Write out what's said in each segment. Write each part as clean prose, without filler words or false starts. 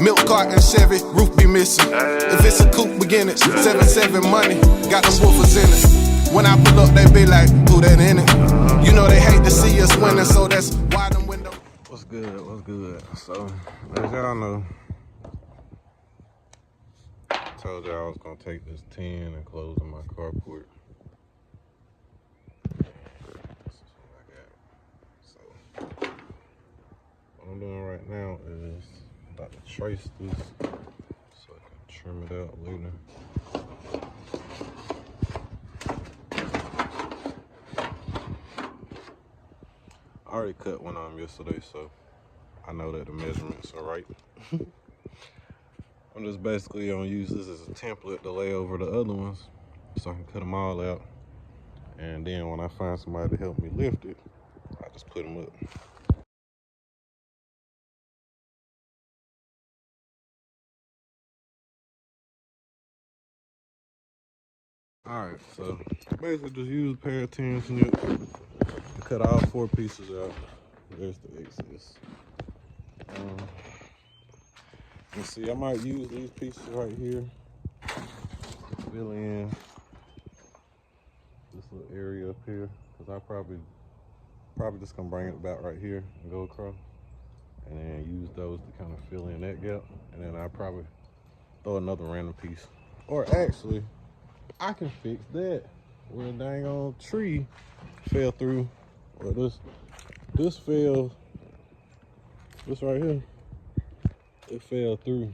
Milk carton Chevy, roof be missing. If it's a coupe, begin it. 7-7 money, got them woofers in it. When I pull up, they be like, who that in it? You know they hate to see us winning, so that's why them windows. What's good? What's good? So, as y'all know, I told y'all I was gonna take this 10 and close on my carport. This is what I got. So, what I'm doing right now is I'm about to trace this so I can trim it out later. I already cut one on yesterday, so I know that the measurements are right. I'm just basically gonna use this as a template to lay over the other ones so I can cut them all out. And then when I find somebody to help me lift it, I just put them up. All right, so basically just use a pair of 10 snips to cut all 4 pieces out. There's the excess. And see, I might use these pieces right here to fill in this little area up here, because I probably just gonna bring it about right here and go across, and then use those to kind of fill in that gap, and then I'll probably throw another random piece. Or actually, I can fix that where a dang old tree fell through, or this fell, this right here, it fell through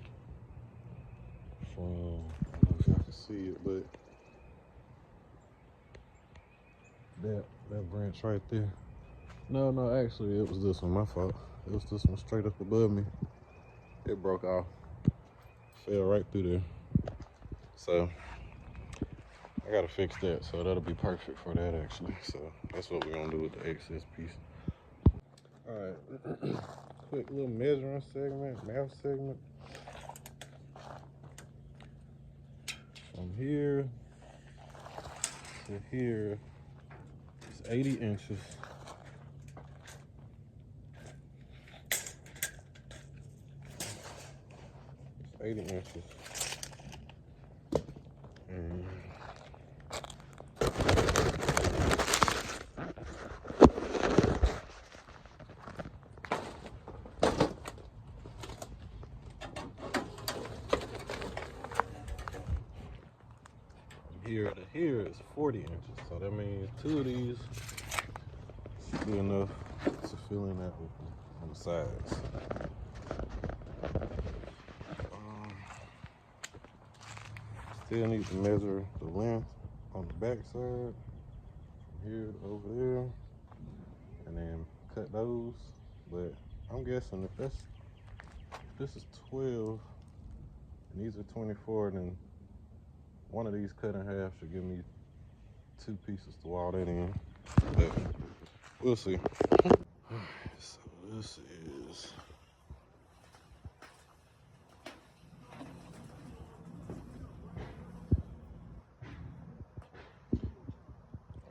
from, I don't know if y'all can see it, but that branch right there. No, actually it was this one, my fault. It was this one straight up above me. It broke off, fell right through there. So I gotta fix that, so that'll be perfect for that actually. So that's what we're gonna do with the excess piece. All right, quick little measuring segment, math segment. From here to here is 80 inches. It's 80 inches. And here to here is 40 inches. So that means 2 of these should be enough to fill in that opening on the sides. Still need to measure the length on the back side, from here to over there, and then cut those. But I'm guessing if this is 12 and these are 24, then one of these cut in half should give me 2 pieces to wall that in. But we'll see. So this is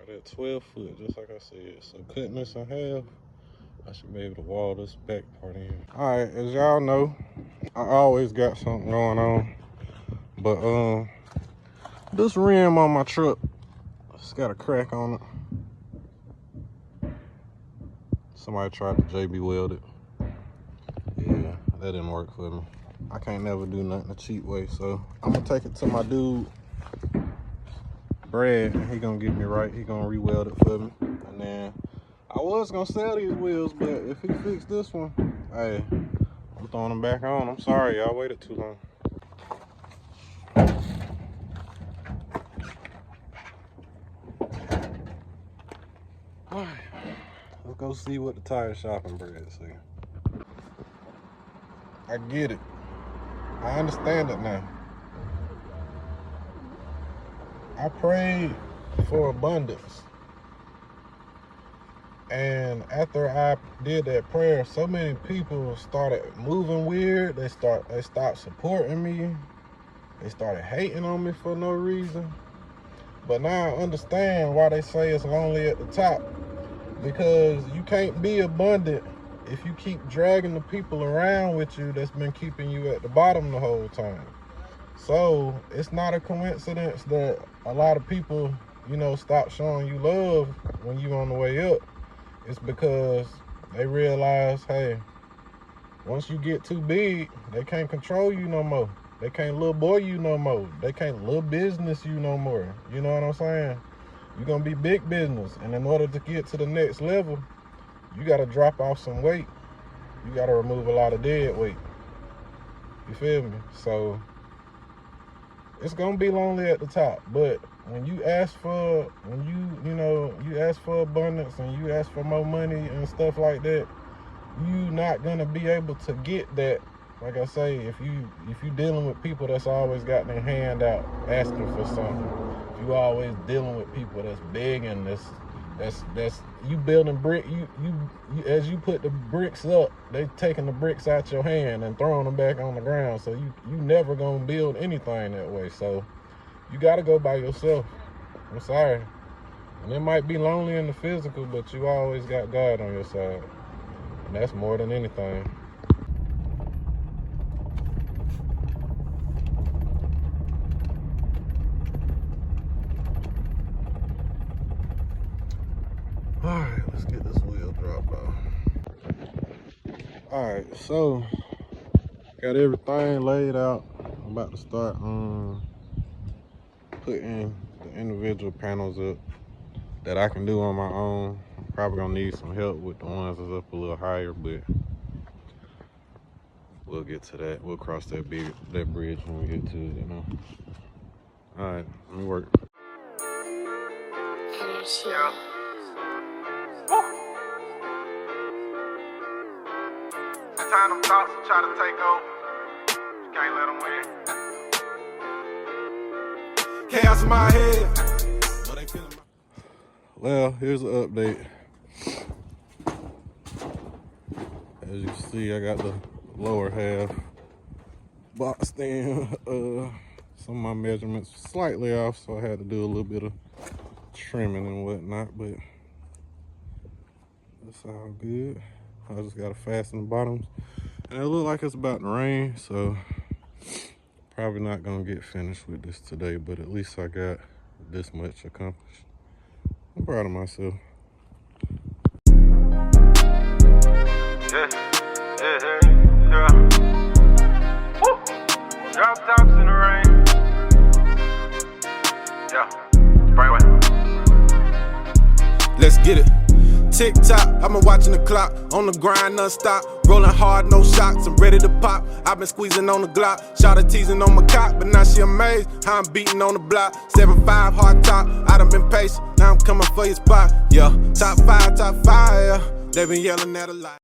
at 12 foot, just like I said. So cutting this in half, I should be able to wall this back part in. All right, as y'all know, I always got something going on, but this rim on my truck, it's got a crack on it. Somebody tried to JB weld it. Yeah, that didn't work for me. I can't never do nothing a cheap way, so I'm gonna take it to my dude Brad, and he gonna get me right. He gonna re-weld it for me. And then I was gonna sell these wheels, but if he fixed this one, hey, I'm throwing them back on. I'm sorry, y'all waited too long. All right, let's go see what the tire shopping Brad say. I get it. I understand it now. I prayed for abundance, and after I did that prayer, so many people started moving weird. They stopped supporting me. They started hating on me for no reason. But now I understand why they say it's lonely at the top, because you can't be abundant if you keep dragging the people around with you that's been keeping you at the bottom the whole time. So it's not a coincidence that a lot of people, you know, stop showing you love when you on the way up. It's because they realize, hey, once you get too big, they can't control you no more. They can't little boy you no more. They can't little business you no more. You know what I'm saying? You're gonna be big business. And in order to get to the next level, you gotta drop off some weight. You gotta remove a lot of dead weight. You feel me? So it's gonna be lonely at the top, but when you ask for, you ask for abundance and you ask for more money and stuff like that, you not gonna be able to get that. Like I say, if you dealing with people that's always got their hand out asking for something, if you always dealing with people that's begging, that's you building brick, you as you put the bricks up, they taking the bricks out your hand and throwing them back on the ground. So you never gonna build anything that way. So you gotta go by yourself. I'm sorry. And it might be lonely in the physical, but you always got God on your side. And that's more than anything. All right, let's get this wheel dropped off. All right, so got everything laid out. I'm about to start putting the individual panels up that I can do on my own. I'm probably gonna need some help with the ones that's up a little higher, but we'll get to that. We'll cross that bridge when we get to it, you know. All right, let me work. Yeah. Time them thoughts and try to take over. You can't let them win. Chaos in my head. Well, here's an update. As you can see, I got the lower half boxed in. Some of my measurements slightly off, so I had to do a little bit of trimming and whatnot, but that's all good. I just gotta fasten the bottoms. And it look like it's about to rain, so probably not gonna get finished with this today, but at least I got this much accomplished. I'm proud of myself. Yeah. Woo! Drop tops in the rain. Yeah. Right way. Let's get it. Tick tock, I've been watching the clock, on the grind non-stop, rolling hard, no shots, I'm ready to pop. I've been squeezing on the Glock, shot her teasing on my cock, but now she amazed how I'm beating on the block. 7-5 hard top, I done been patient, now I'm coming for your spot. Yeah, top five, yeah. They been yelling at a lot.